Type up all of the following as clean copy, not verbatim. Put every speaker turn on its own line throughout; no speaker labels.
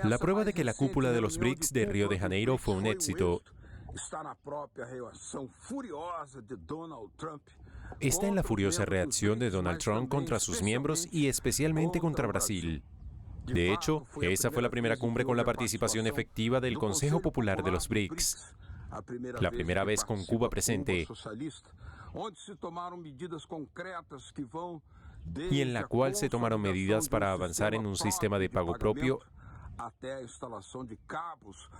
La prueba de que la cúpula de los BRICS de Río de Janeiro fue un éxito está en la furiosa reacción de Donald Trump contra sus miembros y especialmente contra Brasil. De hecho, esa fue la primera cumbre con la participación efectiva del Consejo Popular de los BRICS, la primera vez con Cuba presente, y en la cual se tomaron medidas para avanzar en un sistema de pago propio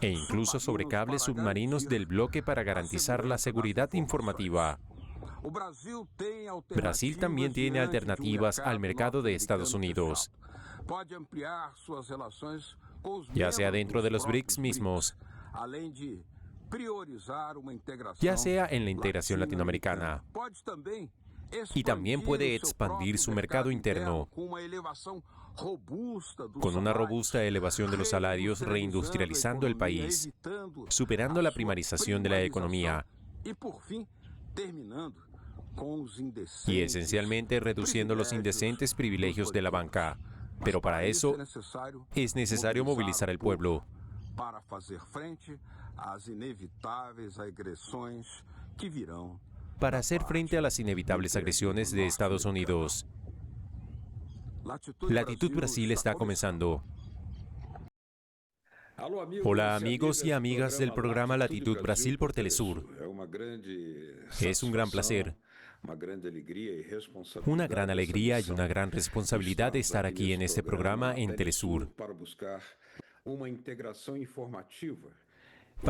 e incluso sobre cables submarinos del bloque para garantizar la seguridad informativa. Brasil también tiene alternativas al mercado de Estados Unidos, ya sea dentro de los BRICS mismos, ya sea en la integración latinoamericana, y también puede expandir su mercado interno con una robusta elevación de los salarios, reindustrializando el país, superando la primarización de la economía y esencialmente reduciendo los indecentes privilegios de la banca. Pero para eso es necesario movilizar al pueblo para hacer frente a las inevitables agresiones de Estados Unidos. Latitud Brasil está comenzando. Hola amigos y amigas del programa Latitud Brasil por Telesur. Es un gran placer, una gran alegría y una gran responsabilidad de estar aquí en este programa en Telesur para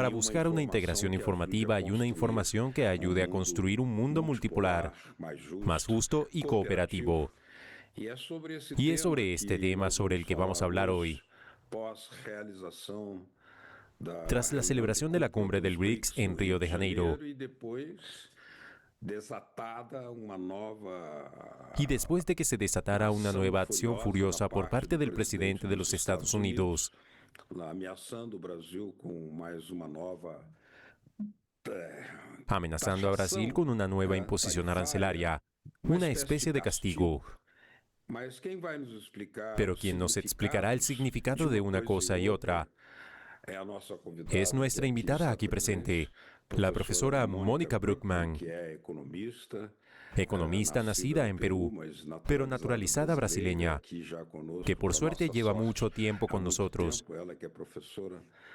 buscar una integración informativa y una información que ayude a construir un mundo multipolar, más justo y cooperativo. Y es sobre este tema sobre el que vamos a hablar hoy. Tras la celebración de la cumbre del BRICS en Río de Janeiro, y después de que se desatara una nueva acción furiosa por parte del presidente de los Estados Unidos, amenazando a Brasil con una nueva imposición arancelaria, una especie de castigo. Pero quien nos explicará el significado de una cosa y otra es nuestra invitada aquí presente, la profesora Mónica Bruckmann, economista nacida en Perú, pero naturalizada brasileña, que por suerte lleva mucho tiempo con nosotros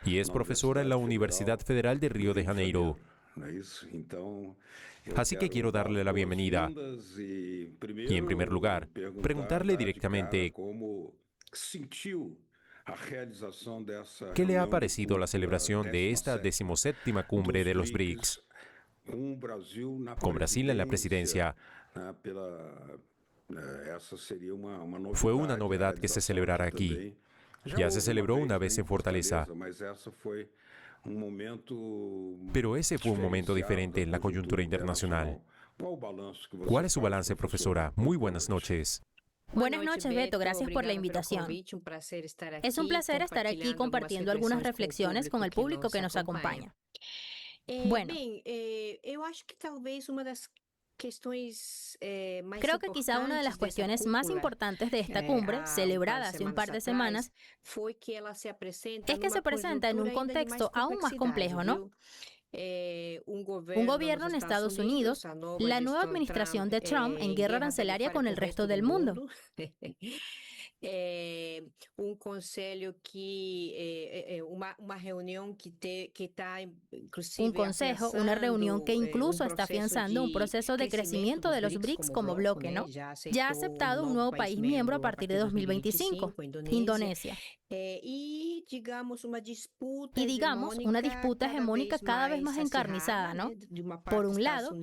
y es profesora en la Universidad Federal de Río de Janeiro. Así que quiero darle la bienvenida y, en primer lugar, preguntarle directamente ¿qué le ha parecido la celebración de esta 17ª cumbre de los BRICS, con Brasil en la presidencia? Fue una novedad que se celebrara aquí. Ya se celebró una vez en Fortaleza, pero ese fue un momento diferente en la coyuntura internacional. ¿Cuál es su balance, profesora? Muy buenas noches.
Buenas noches, Beto. Gracias por la invitación. Es un placer estar aquí compartiendo algunas reflexiones con el público que nos acompaña. Bueno, creo que quizá una de las cuestiones más importantes de esta cumbre, celebrada hace un par de semanas, es que se presenta en un contexto aún más complejo, ¿no? Un gobierno en Estados Unidos, la nueva administración de Trump en guerra arancelaria con el resto del mundo. Un consejo, una reunión que incluso está afianzando un proceso de crecimiento de los BRICS como bloque, ¿no? Ya ha aceptado un nuevo país miembro a partir de 2025, Indonesia. Y digamos, una disputa hegemónica cada vez más encarnizada, ¿no? Por un lado,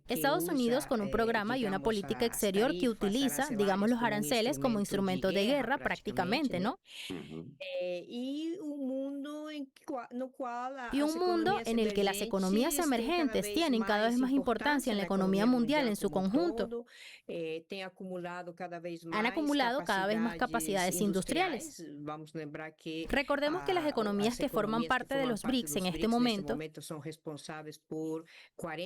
Estados Unidos con un programa y una política exterior que utiliza, digamos, los aranceles como instrumento de guerra prácticamente, ¿no? Y un mundo en el que las economías emergentes tienen cada vez más importancia en la economía mundial en su conjunto. han acumulado cada vez más capacidades industriales. Recordemos que las economías que forman parte de los BRICS en este momento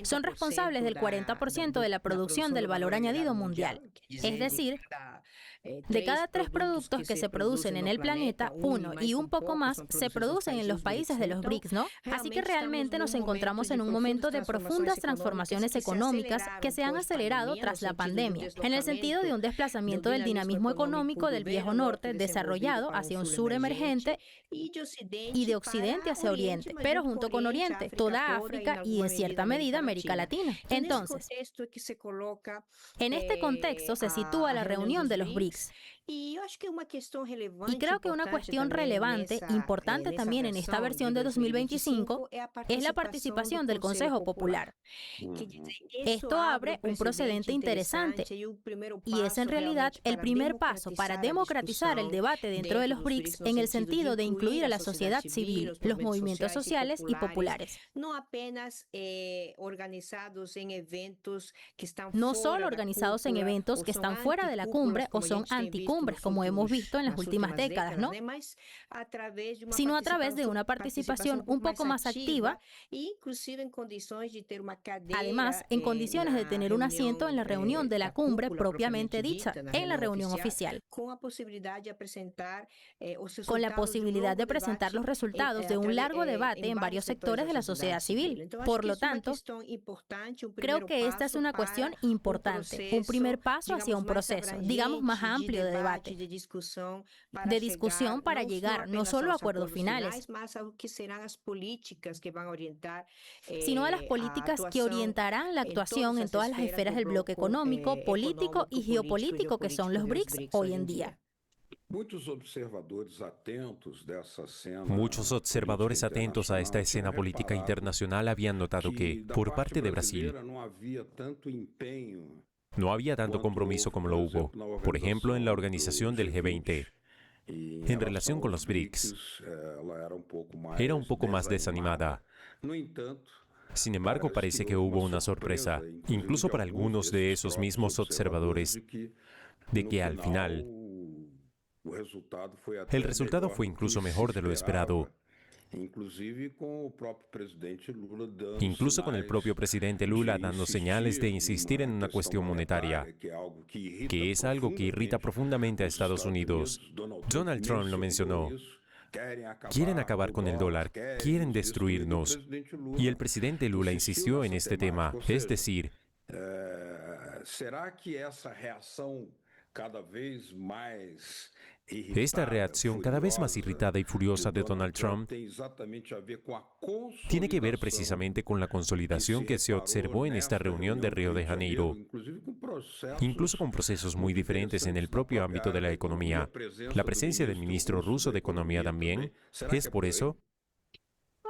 son responsables del 40% de la producción del valor añadido mundial. Es decir, de cada 3 productos que se producen en el planeta, 1 y un poco más se producen en los países de los BRICS, ¿no? Así que realmente nos encontramos en un momento de profundas transformaciones económicas que se han acelerado tras la pandemia, en el sentido de un desplazamiento del dinamismo económico del viejo norte desarrollado hacia un sur emergente y de occidente hacia oriente, pero junto con oriente, toda África y en cierta medida América Latina. Entonces, en este contexto se sitúa la reunión de los BRICS. Y creo que una cuestión relevante, importante también en esta versión de 2025, es la participación del Consejo Popular. Esto abre un precedente interesante y es en realidad el primer paso para democratizar el debate dentro de los BRICS en el sentido de incluir a la sociedad civil, los movimientos sociales y populares. No solo organizados en eventos que están fuera de la cumbre o son anticumbres, como hemos visto en las últimas décadas, ¿no? Sino a través de una participación un poco más activa, además, en condiciones de tener un asiento en la reunión de la cumbre propiamente dicha, en la reunión oficial, con la posibilidad de presentar los resultados de un largo debate en varios sectores de la sociedad civil. Por lo tanto, creo que esta es una cuestión importante, un primer paso hacia un proceso, digamos, más amplio de debate, de discusión para llegar no solo a acuerdos finales, sino a las políticas que orientarán la actuación en todas las esferas del bloque económico, político y geopolítico que son los BRICS hoy en día.
Muchos observadores atentos a esta escena política internacional habían notado que, por parte de Brasil, no había tanto compromiso como lo hubo, por ejemplo, en la organización del G20. En relación con los BRICS, era un poco más desanimada. Sin embargo, parece que hubo una sorpresa, incluso para algunos de esos mismos observadores, de que al final el resultado fue incluso mejor de lo esperado. Incluso con el propio presidente Lula dando señales de insistir en una cuestión monetaria, que es algo que irrita profundamente a Estados Unidos. Donald Trump lo mencionó. Quieren acabar con el dólar, quieren destruirnos. Y el presidente Lula insistió en este tema, es decir, esta reacción cada vez más irritada y furiosa de Donald Trump tiene que ver precisamente con la consolidación que se observó en esta reunión de Río de Janeiro, incluso con procesos muy diferentes en el propio ámbito de la economía. La presencia del ministro ruso de Economía también. ¿Es por eso?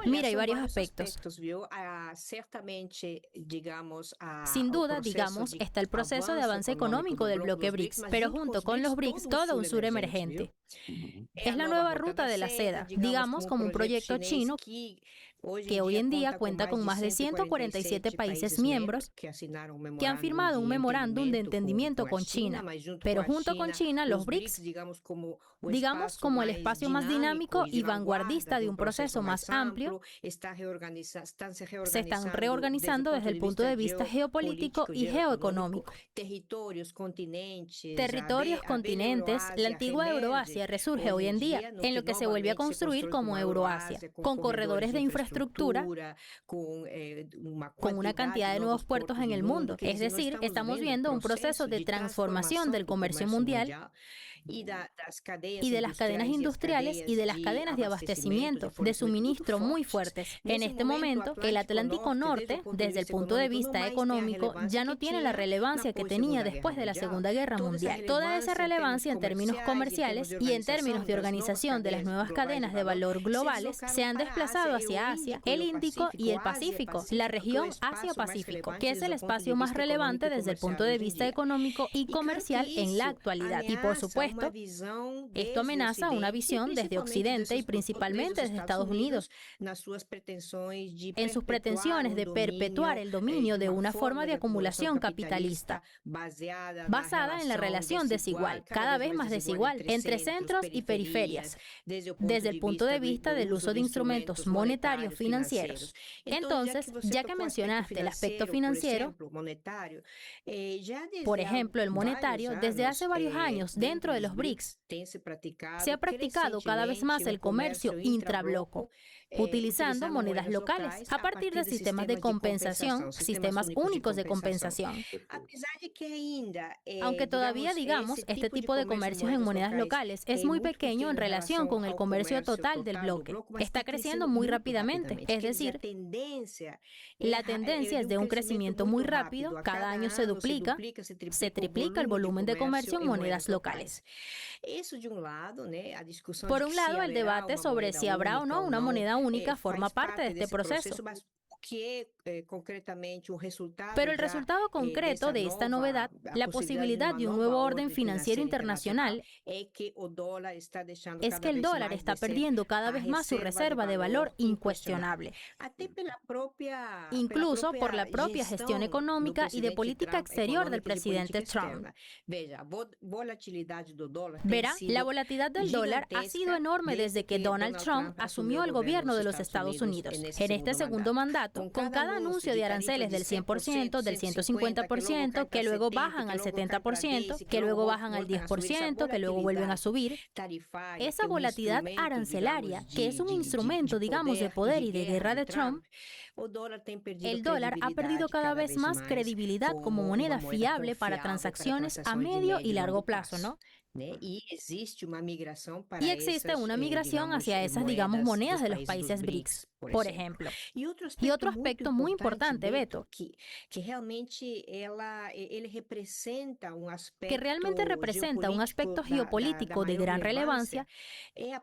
Mira, hay varios aspectos. Sin duda, digamos, está el proceso de avance económico del bloque BRICS, pero junto con los BRICS, todo un sur emergente. Es la nueva ruta de la seda, digamos, como un proyecto chino que hoy en día cuenta con más de 147 países miembros que han firmado un memorándum de entendimiento con China, pero junto con China, los BRICS, digamos, como el espacio más dinámico y vanguardista de un proceso más amplio, se están reorganizando desde el punto de vista geopolítico y geoeconómico. Territorios, continentes, la antigua Euroasia resurge hoy en día, en lo que se vuelve a construir como Euroasia, con corredores de infraestructura, con una cantidad de nuevos puertos en el mundo. Es decir, estamos viendo un proceso de transformación del comercio mundial y de las cadenas industriales y de las cadenas de abastecimiento, de suministro muy fuertes. En este momento, el Atlántico Norte, desde el punto de vista económico, ya no tiene la relevancia que tenía después de la Segunda Guerra Mundial. Toda esa relevancia en términos comerciales y en términos de organización de las nuevas cadenas de valor globales se han desplazado hacia Asia. Asia, el Índico y el Pacífico, la región Asia-Pacífico, que es el espacio más relevante desde el punto de vista económico y comercial en la actualidad. Y por supuesto, esto amenaza una visión desde Occidente y principalmente desde Estados Unidos en sus pretensiones de perpetuar el dominio de una forma de acumulación capitalista basada en la relación desigual, cada vez más desigual, entre centros y periferias, desde el punto de vista del uso de instrumentos monetarios financieros. Entonces, ya que mencionaste el aspecto financiero, por ejemplo, el monetario, desde hace varios años dentro de los BRICS, se ha practicado cada vez más el comercio intrabloco, utilizando monedas locales a partir de sistemas de compensación, sistemas únicos de compensación. Aunque todavía, digamos, este tipo de comercios en monedas locales es muy pequeño en relación con el comercio total del bloque. Está creciendo muy rápidamente, es decir, la tendencia es de un crecimiento muy rápido, cada año se duplica, se triplica el volumen de comercio en monedas locales. Por un lado, el debate sobre si habrá o no una moneda única forma parte de este proceso. Pero el resultado concreto de esta novedad, la posibilidad de un nuevo orden financiero internacional, es que el dólar está perdiendo cada vez más su reserva de valor incuestionable, incluso por la propia gestión económica y de política exterior del presidente Trump. Verá, la volatilidad del dólar ha sido enorme desde que Donald Trump asumió el gobierno de los Estados Unidos. En este segundo mandato, con cada anuncio de aranceles del 100%, del 150%, que luego bajan al 70%, que luego bajan al 10%, que luego vuelven a subir. Esa volatilidad arancelaria, que es un instrumento, digamos, de poder y de guerra de Trump, el dólar ha perdido cada vez más credibilidad como moneda fiable para transacciones a medio y largo plazo, ¿no? Y existe una migración hacia esas, digamos, monedas de los países BRICS, por ejemplo. Y otro aspecto muy importante, Beto, que realmente representa un aspecto geopolítico de gran relevancia, es la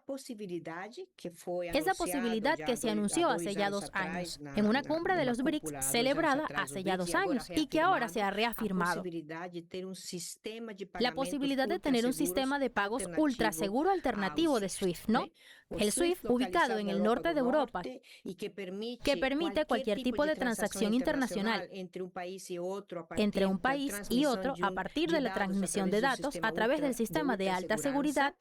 posibilidad que se anunció hace ya 2 años, en una cumbre de los BRICS celebrada hace ya 2 años y que ahora se ha reafirmado. La posibilidad de tener un sistema de pagos ultra seguro alternativo de SWIFT, ¿no? El SWIFT, ubicado en el norte de Europa, que permite cualquier tipo de transacción internacional entre un país y otro a partir de la transmisión de datos a través del sistema de alta seguridad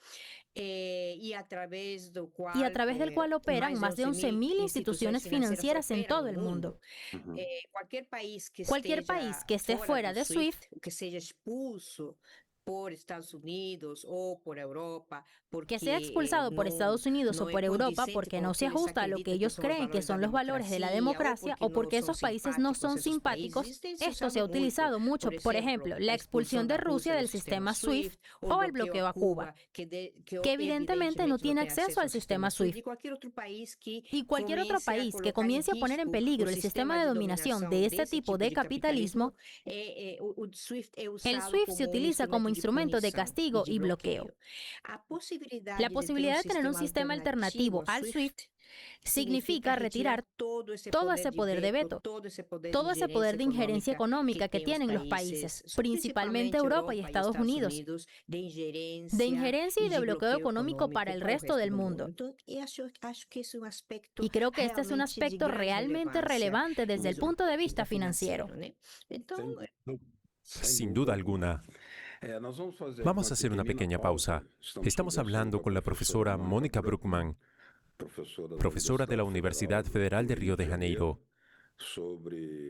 y a través del cual operan más de 11.000 instituciones financieras en todo el mundo. Cualquier país que esté fuera de SWIFT, por Estados Unidos o por Europa, que sea expulsado por Estados Unidos o por Europa porque no se ajusta a lo que ellos creen que son los valores de la democracia o porque esos países no son simpáticos, esto se ha utilizado mucho, por ejemplo, la expulsión de Rusia del sistema SWIFT o el bloqueo a Cuba, que evidentemente no tiene acceso al sistema SWIFT. Y cualquier otro país que comience a poner en peligro el sistema de dominación de este tipo de capitalismo, el SWIFT se utiliza como instrumento de castigo y bloqueo. La posibilidad de tener un sistema alternativo al SWIFT significa retirar todo ese poder de veto, todo ese poder de injerencia económica que tienen los países, principalmente Europa y Estados Unidos, de injerencia y de bloqueo económico para el resto del mundo. Y creo que este es un aspecto realmente relevante desde el punto de vista financiero.
Sin duda alguna. Vamos a hacer una pequeña pausa. Estamos hablando con la profesora Mónica Bruckmann, profesora de la Universidad Federal de Río de Janeiro,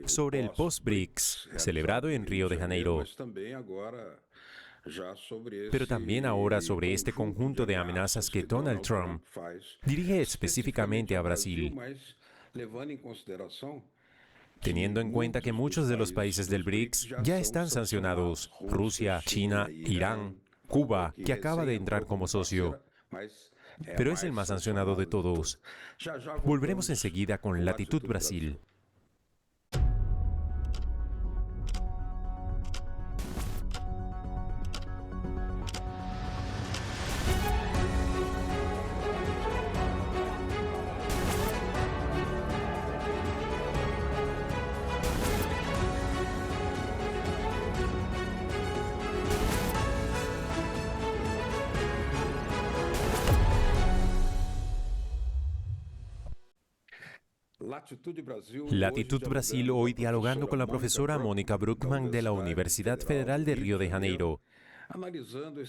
sobre el post-BRICS, celebrado en Río de Janeiro, pero también ahora sobre este conjunto de amenazas que Donald Trump dirige específicamente a Brasil, teniendo en cuenta que muchos de los países del BRICS ya están sancionados: Rusia, China, Irán, Cuba, que acaba de entrar como socio, pero es el más sancionado de todos. Volveremos enseguida con Latitud Brasil. Latitud Brasil hoy dialogando con la profesora Mônica Bruckmann de la Universidad Federal de Río de Janeiro, analizando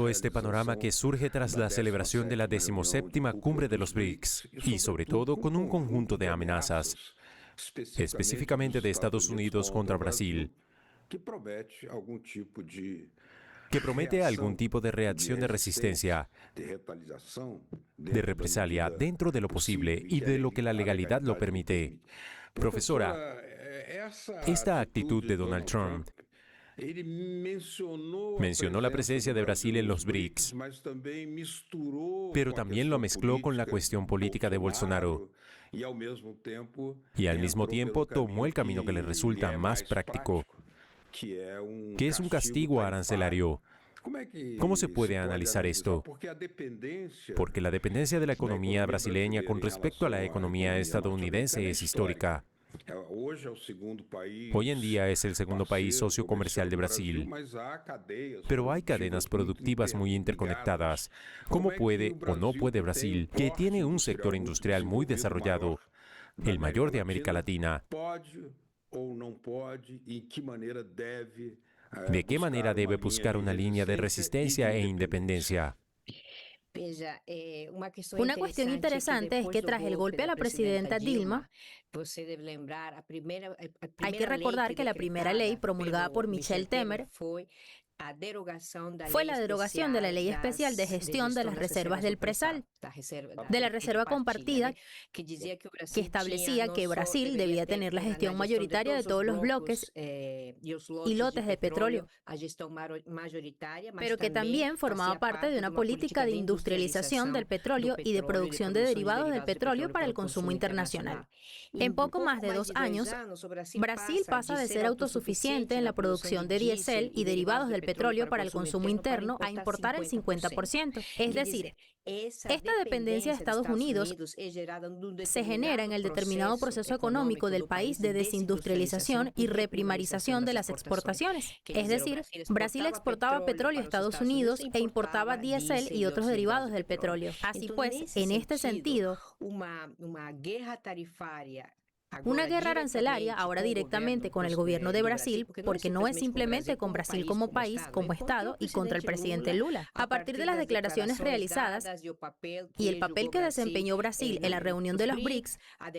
este panorama que surge tras la celebración de la 17ª Cumbre de los BRICS y sobre todo con un conjunto de amenazas, específicamente de Estados Unidos contra Brasil, que promete algún tipo de reacción de resistencia, de represalia dentro de lo posible y de lo que la legalidad lo permite. Profesora, esta actitud de Donald Trump mencionó la presencia de Brasil en los BRICS, pero también lo mezcló con la cuestión política de Bolsonaro y al mismo tiempo tomó el camino que le resulta más práctico, que es un castigo arancelario. ¿Cómo se puede analizar esto? Porque la dependencia de la economía brasileña con respecto a la economía estadounidense es histórica. Hoy en día es el segundo país socio comercial de Brasil, pero hay cadenas productivas muy interconectadas. ¿Cómo puede o no puede Brasil, que tiene un sector industrial muy desarrollado, el mayor de América Latina, de qué manera debe buscar una línea de resistencia e independencia?
Una cuestión interesante es que tras el golpe a la presidenta Dilma, hay que recordar que la primera ley promulgada por Michel Temer fue la derogación de la Ley Especial de Gestión de las Reservas del Presal, de la Reserva Compartida, que establecía que Brasil debía tener la gestión mayoritaria de todos los bloques y lotes de petróleo, pero que también formaba parte de una política de industrialización del petróleo y de producción de derivados del petróleo para el consumo internacional. En poco más de 2 años, Brasil pasa de ser autosuficiente en la producción de diésel y derivados del petróleo para el consumo interno a importar el 50%. Es decir, esta dependencia de Estados Unidos se genera en el determinado proceso económico del país de desindustrialización y reprimarización de las exportaciones. Es decir, Brasil exportaba petróleo a Estados Unidos e importaba diésel y otros derivados del petróleo. Así pues, en este sentido, una guerra arancelaria ahora directamente con el gobierno de Brasil, porque no es simplemente con Brasil como país, como Estado y contra el presidente Lula. A partir de las declaraciones realizadas y el papel que desempeñó Brasil en la reunión de los BRICS,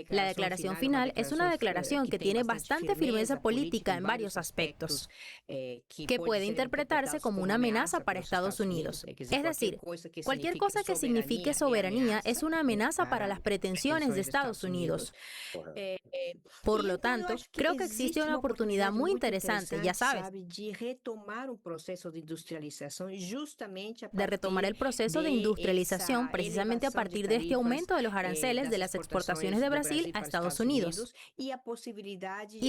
la declaración final es una declaración que tiene bastante firmeza política en varios aspectos, que puede interpretarse como una amenaza para Estados Unidos. Es decir, cualquier cosa que signifique soberanía es una amenaza para las pretensiones de Estados Unidos. Por lo tanto, creo que existe una oportunidad muy interesante, ya sabes, de retomar el proceso de industrialización precisamente a partir de este aumento de los aranceles de las exportaciones de Brasil a Estados Unidos y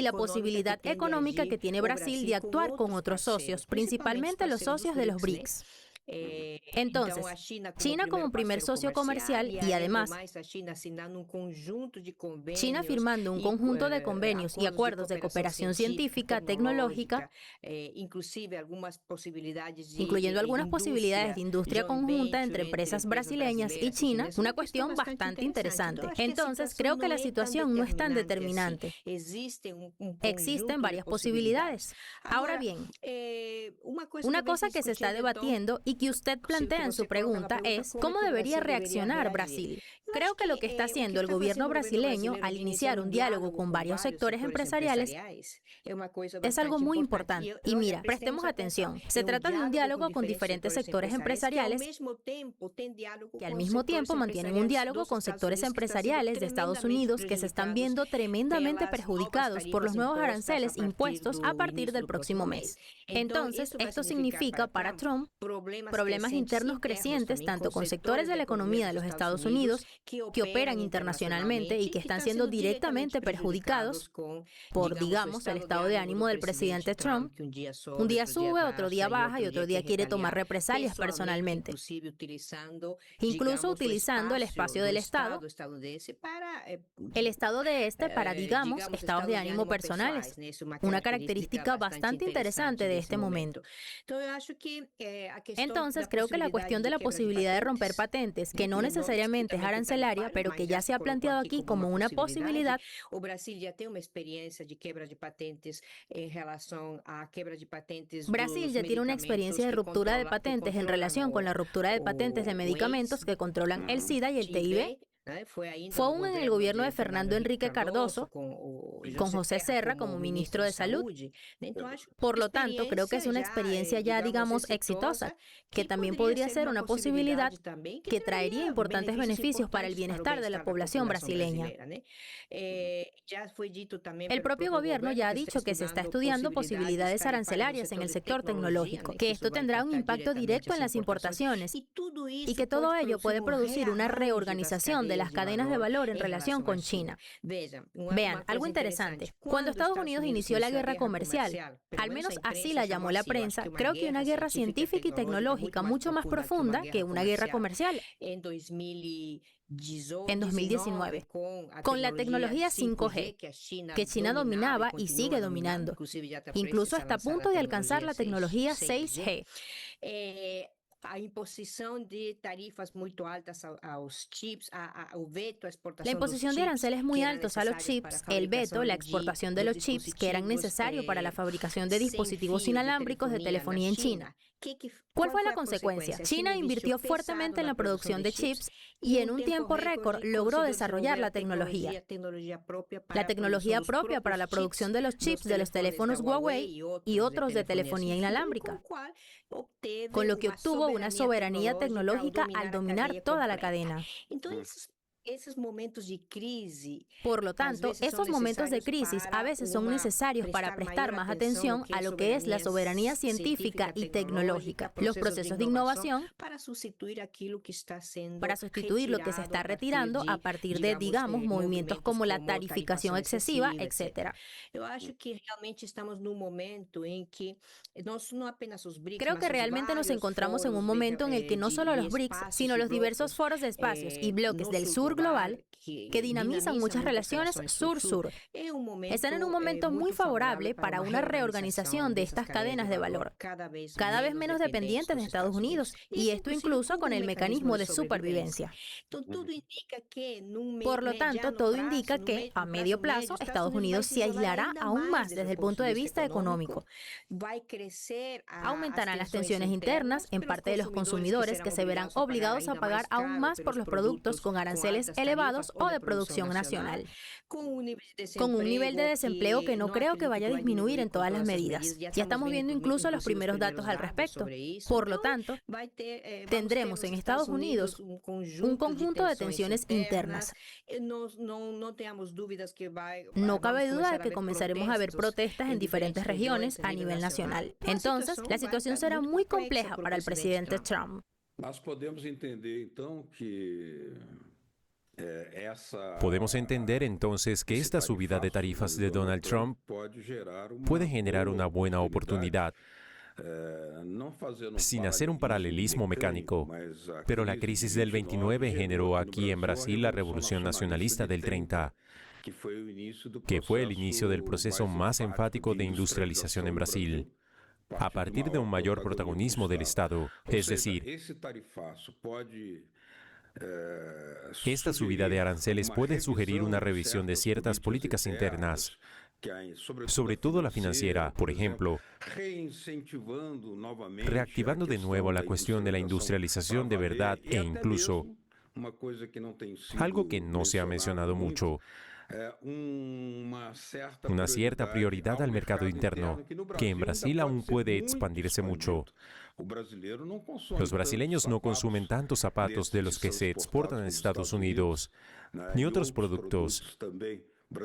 la posibilidad económica que tiene Brasil de actuar con otros socios, principalmente los socios de los BRICS. Entonces, China como primer socio comercial y además China firmando un conjunto de convenios y acuerdos de cooperación científica, tecnológica, incluyendo algunas posibilidades de industria conjunta entre empresas brasileñas y China, una cuestión bastante interesante. Entonces, creo que la situación no es tan determinante. Existen varias posibilidades. Ahora bien, una cosa que se está debatiendo y que usted plantea en su pregunta es ¿cómo debería reaccionar Brasil? Creo que lo que está haciendo el gobierno brasileño al iniciar un diálogo con varios sectores empresariales es algo muy importante. Y mira, prestemos atención. Se trata de un diálogo con diferentes sectores empresariales que al mismo tiempo mantienen un diálogo con sectores empresariales de Estados Unidos que se están viendo tremendamente perjudicados por los nuevos aranceles impuestos a partir del próximo mes. Entonces, esto significa para Trump problemas internos crecientes tanto con sectores de la economía de los Estados Unidos que operan internacionalmente y que están siendo directamente perjudicados por, digamos, el estado de ánimo del presidente Trump. Un día sube, otro día baja y otro día quiere tomar represalias personalmente, incluso utilizando el espacio del Estado, el estado de este para, digamos, estados de ánimo personales, una característica bastante interesante de este momento. Entonces, creo que la cuestión de la posibilidad de romper patentes, que no necesariamente es arancelaria, arancelaria, pero que ya se ha planteado aquí como una posibilidad. Brasil ya tiene una experiencia de ruptura de patentes en relación con la ruptura de patentes de medicamentos que controlan el SIDA y el TIB. Fue aún en el gobierno de Fernando Enrique Cardoso, con José Serra como ministro de Salud. Por lo tanto, creo que es una experiencia ya, digamos, exitosa, que también podría ser una posibilidad que traería importantes beneficios para el bienestar de la población brasileña. El propio gobierno ya ha dicho que se está estudiando posibilidades arancelarias en el sector tecnológico, que esto tendrá un impacto directo en las importaciones y que todo ello puede producir una reorganización de las cadenas de valor en relación con China. Vean, algo interesante. Cuando Estados Unidos inició la guerra comercial, al menos así la llamó la prensa, creo que una guerra científica y tecnológica mucho más profunda que una guerra comercial. En 2019, con la tecnología 5G, que China dominaba y sigue dominando, incluso está a punto de alcanzar la tecnología 6G. La imposición de aranceles muy altos a los chips, el veto, la exportación de los chips que eran necesarios para la fabricación de dispositivos inalámbricos de telefonía en China. ¿Cuál fue la consecuencia? China invirtió fuertemente en la producción de chips y en un tiempo récord logró desarrollar la tecnología propia para la producción de los chips de los teléfonos Huawei y otros de telefonía inalámbrica, con lo que obtuvo una soberanía tecnológica al dominar toda la cadena. Por lo tanto, esos momentos de crisis a veces son necesarios para prestar más atención a lo que es la soberanía científica y tecnológica, los procesos de innovación, para sustituir lo que se está retirando a partir de, digamos, movimientos como la tarificación excesiva, etc. Creo que realmente nos encontramos en un momento en el que no solo los BRICS, sino los diversos foros de espacios y bloques del sur global, que dinamizan muchas relaciones sur-sur, están en un momento muy favorable para una reorganización de estas cadenas de valor, cada vez menos dependientes de Estados Unidos, y esto incluso con el mecanismo de supervivencia. Por lo tanto, todo indica que, a medio plazo, Estados Unidos se aislará aún más desde el punto de vista económico. Aumentarán las tensiones internas en parte de los consumidores, que se verán obligados a pagar aún más por los productos con aranceles elevados o de producción nacional, con un nivel de desempleo que no creo que vaya a disminuir en todas las medidas. Ya estamos viendo incluso los primeros datos al respecto. Por lo tanto, tendremos en Estados Unidos un conjunto de tensiones internas. No cabe duda de que comenzaremos a ver protestas en diferentes regiones a nivel nacional. Entonces, la situación será muy compleja para el presidente Trump.
Podemos entender entonces que esta subida de tarifas de Donald Trump puede generar una buena oportunidad, sin hacer un paralelismo mecánico. Pero la crisis del 29 generó aquí en Brasil la revolución nacionalista del 30, que fue el inicio del proceso más enfático de industrialización en Brasil, a partir de un mayor protagonismo del Estado. Es decir, esta subida de aranceles puede sugerir una revisión de ciertas políticas internas, sobre todo la financiera, por ejemplo, reactivando de nuevo la cuestión de la industrialización de verdad e incluso, algo que no se ha mencionado mucho, una cierta prioridad al mercado interno, que en Brasil aún puede expandirse mucho. Los brasileños no consumen tantos zapatos de los que se exportan a Estados Unidos, ni otros productos.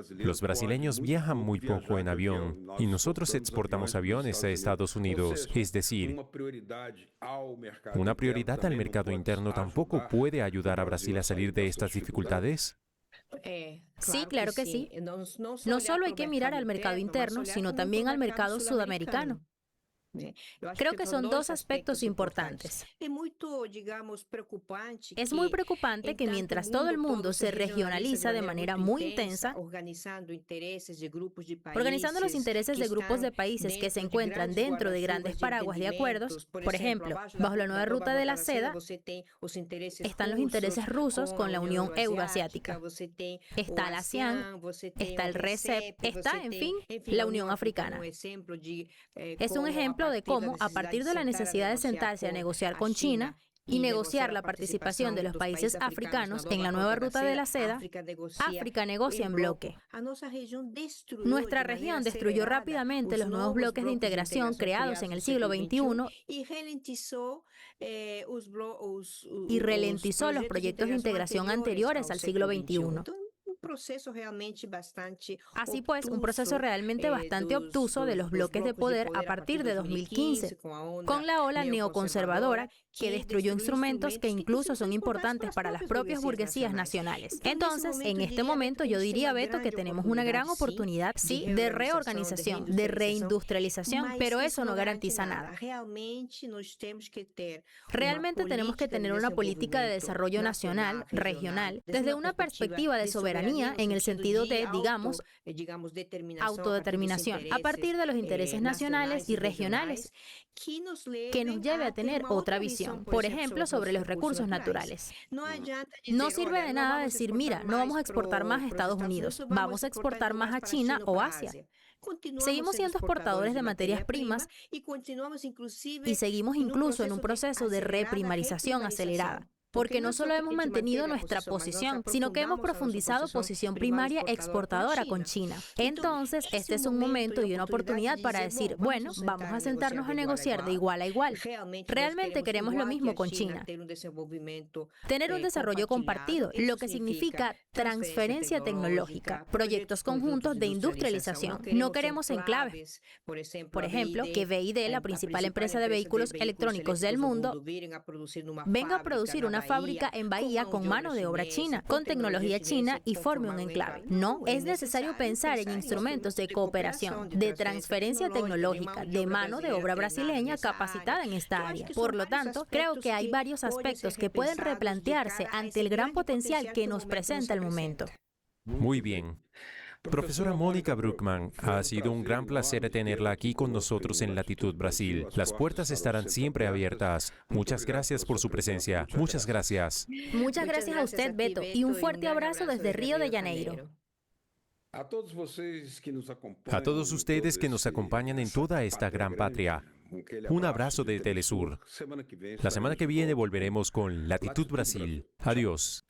Los brasileños viajan muy poco en avión y nosotros exportamos aviones a Estados Unidos. Es decir, una prioridad al mercado interno tampoco puede ayudar a Brasil a salir de estas dificultades.
Sí, claro que sí. No solo hay que mirar al mercado interno, sino también al mercado sudamericano. Creo que son dos aspectos importantes. Es muy preocupante que mientras todo el mundo se regionaliza de manera muy intensa, organizando los intereses de grupos de países que se encuentran dentro de grandes paraguas de acuerdos, por ejemplo, bajo la nueva ruta de la seda, están los intereses rusos con la Unión Euroasiática, está la ASEAN, está el RCEP, está, en fin, la Unión Africana. Es un ejemplo de cómo, a partir de la necesidad de sentarse a negociar con China y negociar la participación de los países africanos en la nueva ruta de la seda, África negocia en bloque. Nuestra región destruyó rápidamente los nuevos bloques de integración creados en el siglo XXI y ralentizó los proyectos de integración anteriores al siglo XXI. Así pues, un proceso realmente bastante obtuso de los bloques de poder a partir de 2015, con la ola neoconservadora que destruyó instrumentos que incluso son importantes para las propias burguesías nacionales. Entonces, en este momento yo diría, Beto, que tenemos una gran oportunidad, sí, de reorganización, de reindustrialización, pero eso no garantiza nada. Realmente tenemos que tener una política de desarrollo nacional, regional, desde una perspectiva de soberanía, en el sentido de, digamos, autodeterminación, a partir de los intereses nacionales y regionales, que nos lleve a tener otra visión, por ejemplo, sobre los recursos naturales. No sirve de nada decir, mira, no vamos a exportar más a Estados Unidos, vamos a exportar más a China o Asia. Seguimos siendo exportadores de materias primas y seguimos incluso en un proceso de reprimarización acelerada. Porque no solo hemos mantenido nuestra posición, sino que hemos profundizado posición primaria exportadora con China. Entonces, este es un momento y una oportunidad para decir, bueno, vamos a sentarnos a negociar de igual a igual. Realmente queremos lo mismo con China. Tener un desarrollo compartido, lo que significa transferencia tecnológica, proyectos conjuntos de industrialización. No queremos enclaves. Por ejemplo, que BYD, la principal empresa de vehículos electrónicos del mundo, venga a producir una fábrica en Bahía con mano de obra china, con tecnología china y forme un enclave. No, es necesario pensar en instrumentos de cooperación, de transferencia tecnológica, de mano de obra brasileña capacitada en esta área. Por lo tanto, creo que hay varios aspectos que pueden replantearse ante el gran potencial que nos presenta el momento.
Muy bien. Profesora Mónica Bruckmann, ha sido un gran placer tenerla aquí con nosotros en Latitud Brasil. Las puertas estarán siempre abiertas. Muchas gracias por su presencia. Muchas gracias.
Muchas gracias a usted, Beto, y un fuerte abrazo desde Río de Janeiro.
A todos ustedes que nos acompañan en toda esta gran patria, un abrazo de Telesur. La semana que viene volveremos con Latitud Brasil. Adiós.